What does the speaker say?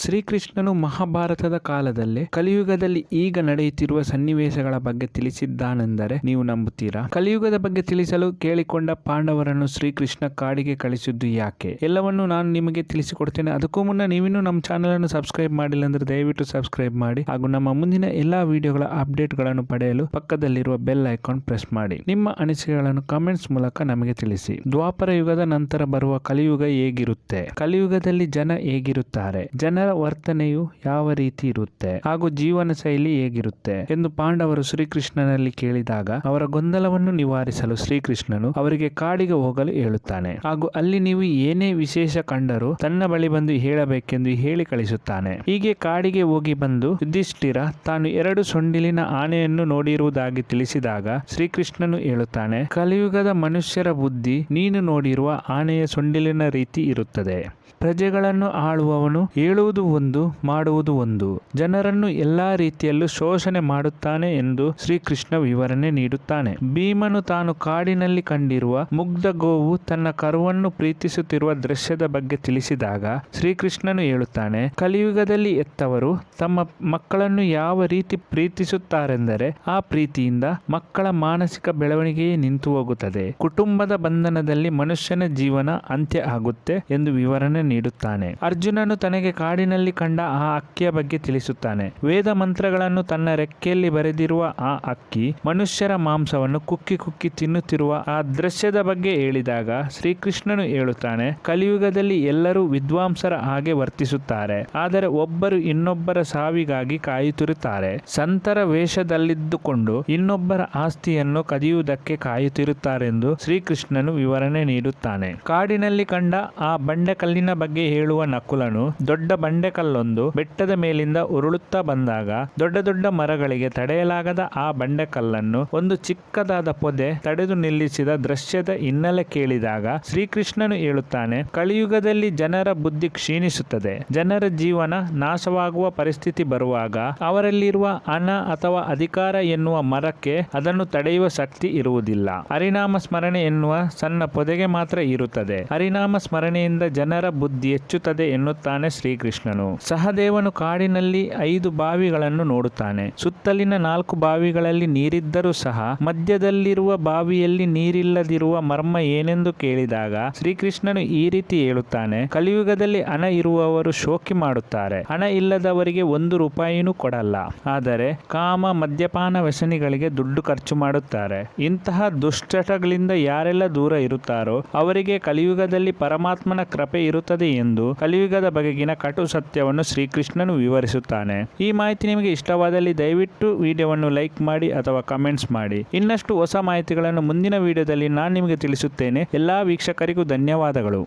ಶ್ರೀಕೃಷ್ಣನು ಮಹಾಭಾರತದ ಕಾಲದಲ್ಲೇ ಕಲಿಯುಗದಲ್ಲಿ ಈಗ ನಡೆಯುತ್ತಿರುವ ಸನ್ನಿವೇಶಗಳ ಬಗ್ಗೆ ತಿಳಿಸಿದ್ದಾನೆಂದರೆ ನೀವು ನಂಬುತ್ತೀರಾ? ಕಲಿಯುಗದ ಬಗ್ಗೆ ತಿಳಿಸಲು ಕೇಳಿಕೊಂಡ ಪಾಂಡವರನ್ನು ಶ್ರೀಕೃಷ್ಣ ಕಾಡಿಗೆ ಕಳಿಸಿದ್ದು ಯಾಕೆ? ಎಲ್ಲವನ್ನು ನಾನು ನಿಮಗೆ ತಿಳಿಸಿಕೊಡ್ತೇನೆ. ಅದಕ್ಕೂ ಮುನ್ನ ನೀವಿನ್ನೂ ನಮ್ಮ ಚಾನೆಲ್ ಅನ್ನು ಸಬ್ಸ್ಕ್ರೈಬ್ ಮಾಡಿಲ್ಲ ಅಂದ್ರೆ ದಯವಿಟ್ಟು ಸಬ್ಸ್ಕ್ರೈಬ್ ಮಾಡಿ ಹಾಗೂ ನಮ್ಮ ಮುಂದಿನ ಎಲ್ಲಾ ವಿಡಿಯೋಗಳ ಅಪ್ಡೇಟ್ಗಳನ್ನು ಪಡೆಯಲು ಪಕ್ಕದಲ್ಲಿರುವ ಬೆಲ್ ಐಕಾನ್ ಪ್ರೆಸ್ ಮಾಡಿ. ನಿಮ್ಮ ಅನಿಸಿಕೆಗಳನ್ನು ಕಮೆಂಟ್ಸ್ ಮೂಲಕ ನಮಗೆ ತಿಳಿಸಿ. ದ್ವಾಪರ ಯುಗದ ನಂತರ ಬರುವ ಕಲಿಯುಗ ಹೇಗಿರುತ್ತೆ? ಕಲಿಯುಗದಲ್ಲಿ ಜನ ಹೇಗಿರುತ್ತಾರೆ? ಜನರ ವರ್ತನೆಯು ಯಾವ ರೀತಿ ಇರುತ್ತೆ ಹಾಗೂ ಜೀವನ ಶೈಲಿ ಹೇಗಿರುತ್ತೆ ಎಂದು ಪಾಂಡವರು ಶ್ರೀಕೃಷ್ಣನಲ್ಲಿ ಕೇಳಿದಾಗ ಅವರ ಗೊಂದಲವನ್ನು ನಿವಾರಿಸಲು ಶ್ರೀಕೃಷ್ಣನು ಅವರಿಗೆ ಕಾಡಿಗೆ ಹೋಗಲು ಹೇಳುತ್ತಾನೆ ಹಾಗೂ ಅಲ್ಲಿ ನೀವು ಏನೇ ವಿಶೇಷ ಕಂಡರೂ ತನ್ನ ಬಳಿ ಬಂದು ಹೇಳಬೇಕೆಂದು ಹೇಳಿ ಕಳಿಸುತ್ತಾನೆ. ಹೀಗೆ ಕಾಡಿಗೆ ಹೋಗಿ ಬಂದು ಯುಧಿಷ್ಠಿರ ತಾನು 2 ಸೊಂಡಿಲಿನ ಆನೆಯನ್ನು ನೋಡಿರುವುದಾಗಿ ತಿಳಿಸಿದಾಗ ಶ್ರೀಕೃಷ್ಣನು ಹೇಳುತ್ತಾನೆ, ಕಲಿಯುಗದ ಮನುಷ್ಯರ ಬುದ್ಧಿ ನೀನು ನೋಡಿರುವ ಆನೆಯ ಸೊಂಡಿಲಿನ ರೀತಿ ಇರುತ್ತದೆ. ಪ್ರಜೆಗಳನ್ನು ಆಳುವವನು ಹೇಳುವುದು ಒಂದು, ಮಾಡುವುದು ಒಂದು. ಜನರನ್ನು ಎಲ್ಲಾ ರೀತಿಯಲ್ಲೂ ಶೋಷಣೆ ಮಾಡುತ್ತಾನೆ ಎಂದು ಶ್ರೀಕೃಷ್ಣ ವಿವರಣೆ ನೀಡುತ್ತಾನೆ. ಭೀಮನು ತಾನು ಕಾಡಿನಲ್ಲಿ ಕಂಡಿರುವ ಮುಗ್ಧ ಗೋವು ತನ್ನ ಕರುವನ್ನು ಪ್ರೀತಿಸುತ್ತಿರುವ ದೃಶ್ಯದ ಬಗ್ಗೆ ತಿಳಿಸಿದಾಗ ಶ್ರೀಕೃಷ್ಣನು ಹೇಳುತ್ತಾನೆ, ಕಲಿಯುಗದಲ್ಲಿ ಎತ್ತವರು ತಮ್ಮ ಮಕ್ಕಳನ್ನು ಯಾವ ರೀತಿ ಪ್ರೀತಿಸುತ್ತಾರೆಂದರೆ ಆ ಪ್ರೀತಿಯಿಂದ ಮಕ್ಕಳ ಮಾನಸಿಕ ಬೆಳವಣಿಗೆಯೇ ನಿಂತು ಹೋಗುತ್ತದೆ. ಕುಟುಂಬದ ಬಂಧನದಲ್ಲಿ ಮನುಷ್ಯನ ಜೀವನ ಅಂತ್ಯ ಆಗುತ್ತೆ ಎಂದು ವಿವರಣೆ ನೀಡುತ್ತಾನೆ. ಅರ್ಜುನನು ತನಗೆ ಕಾಡಿನಲ್ಲಿ ಕಂಡ ಆ ಅಕ್ಕಿಯ ಬಗ್ಗೆ ತಿಳಿಸುತ್ತಾನೆ. ವೇದ ಮಂತ್ರಗಳನ್ನು ತನ್ನ ರೆಕ್ಕೆಯಲ್ಲಿ ಬರೆದಿರುವ ಆ ಅಕ್ಕಿ ಮನುಷ್ಯರ ಮಾಂಸವನ್ನು ಕುಕ್ಕಿ ಕುಕ್ಕಿ ತಿನ್ನುತ್ತಿರುವ ಆ ದೃಶ್ಯದ ಬಗ್ಗೆ ಹೇಳಿದಾಗ ಶ್ರೀಕೃಷ್ಣನು ಹೇಳುತ್ತಾನೆ, ಕಲಿಯುಗದಲ್ಲಿ ಎಲ್ಲರೂ ವಿದ್ವಾಂಸರ ಹಾಗೆ ವರ್ತಿಸುತ್ತಾರೆ, ಆದರೆ ಒಬ್ಬರು ಇನ್ನೊಬ್ಬರ ಸಾವಿಗಾಗಿ ಕಾಯುತ್ತಿರುತ್ತಾರೆ. ಸಂತರ ವೇಷದಲ್ಲಿದ್ದುಕೊಂಡು ಇನ್ನೊಬ್ಬರ ಆಸ್ತಿಯನ್ನು ಕದಿಯುವುದಕ್ಕೆ ಕಾಯುತ್ತಿರುತ್ತಾರೆಂದು ಶ್ರೀಕೃಷ್ಣನು ವಿವರಣೆ ನೀಡುತ್ತಾನೆ. ಕಾಡಿನಲ್ಲಿ ಕಂಡ ಆ ಬಂಡೆಕಲ್ಲಿನ ಬಗ್ಗೆ ಹೇಳುವ ನಕುಲನು ದೊಡ್ಡ ಬಂಡೆಕಲ್ಲೊಂದು ಬೆಟ್ಟದ ಮೇಲಿಂದ ಉರುಳುತ್ತಾ ಬಂದಾಗ ದೊಡ್ಡ ದೊಡ್ಡ ಮರಗಳಿಗೆ ತಡೆಯಲಾಗದ ಆ ಬಂಡೆಕಲ್ಲನ್ನು ಒಂದು ಚಿಕ್ಕದಾದ ಪೊದೆ ತಡೆದು ನಿಲ್ಲಿಸಿದ ದೃಶ್ಯದ ಹಿನ್ನೆಲೆ ಕೇಳಿದಾಗ ಶ್ರೀಕೃಷ್ಣನು ಹೇಳುತ್ತಾನೆ, ಕಲಿಯುಗದಲ್ಲಿ ಜನರ ಬುದ್ಧಿ ಕ್ಷೀಣಿಸುತ್ತದೆ. ಜನರ ಜೀವನ ನಾಶವಾಗುವ ಪರಿಸ್ಥಿತಿ ಬರುವಾಗ ಅವರಲ್ಲಿರುವ ಹಣ ಅಥವಾ ಅಧಿಕಾರ ಎನ್ನುವ ಮರಕ್ಕೆ ಅದನ್ನು ತಡೆಯುವ ಶಕ್ತಿ ಇರುವುದಿಲ್ಲ. ಹರಿನಾಮ ಸ್ಮರಣೆ ಎನ್ನುವ ಸಣ್ಣ ಪೊದೆಗೆ ಮಾತ್ರ ಇರುತ್ತದೆ. ಹರಿನಾಮ ಸ್ಮರಣೆಯಿಂದ ಜನರ ಬುದ್ಧಿ ಹೆಚ್ಚುತ್ತದೆ ಎನ್ನುತ್ತಾನೆ ಶ್ರೀಕೃಷ್ಣನು. ಸಹದೇವನು ಕಾಡಿನಲ್ಲಿ 5 ಬಾವಿಗಳನ್ನು ನೋಡುತ್ತಾನೆ. ಸುತ್ತಲಿನ 4 ಬಾವಿಗಳಲ್ಲಿ ನೀರಿದ್ದರೂ ಸಹ ಮಧ್ಯದಲ್ಲಿರುವ ಬಾವಿಯಲ್ಲಿ ನೀರಿಲ್ಲದಿರುವ ಮರ್ಮ ಏನೆಂದು ಕೇಳಿದಾಗ ಶ್ರೀಕೃಷ್ಣನು ಈ ರೀತಿ ಹೇಳುತ್ತಾನೆ, ಕಲಿಯುಗದಲ್ಲಿ ಹಣ ಇರುವವರು ಶೋಕಿ ಮಾಡುತ್ತಾರೆ, ಹಣ ಇಲ್ಲದವರಿಗೆ 1 ರೂಪಾಯಿನೂ ಕೊಡಲ್ಲ. ಆದರೆ ಕಾಮ ಮದ್ಯಪಾನ ವ್ಯಸನಿಗಳಿಗೆ ದುಡ್ಡು ಖರ್ಚು ಮಾಡುತ್ತಾರೆ. ಇಂತಹ ದುಶ್ಚಟಗಳಿಂದ ಯಾರೆಲ್ಲ ದೂರ ಇರುತ್ತಾರೋ ಅವರಿಗೆ ಕಲಿಯುಗದಲ್ಲಿ ಪರಮಾತ್ಮನ ಕೃಪೆ ಇರುತ್ತದೆ ಎಂದು ಕಲಿಯುಗದ ಬಗೆಗಿನ ಕಟು ಸತ್ಯವನ್ನು ಶ್ರೀಕೃಷ್ಣನು ವಿವರಿಸುತ್ತಾನೆ. ಈ ಮಾಹಿತಿ ನಿಮಗೆ ಇಷ್ಟವಾದಲ್ಲಿ ದಯವಿಟ್ಟು ವಿಡಿಯೋವನ್ನು ಲೈಕ್ ಮಾಡಿ ಅಥವಾ ಕಮೆಂಟ್ಸ್ ಮಾಡಿ. ಇನ್ನಷ್ಟು ಹೊಸ ಮಾಹಿತಿಗಳನ್ನು ಮುಂದಿನ ವಿಡಿಯೋದಲ್ಲಿ ನಾನು ನಿಮಗೆ ತಿಳಿಸುತ್ತೇನೆ. ಎಲ್ಲಾ ವೀಕ್ಷಕರಿಗೂ ಧನ್ಯವಾದಗಳು.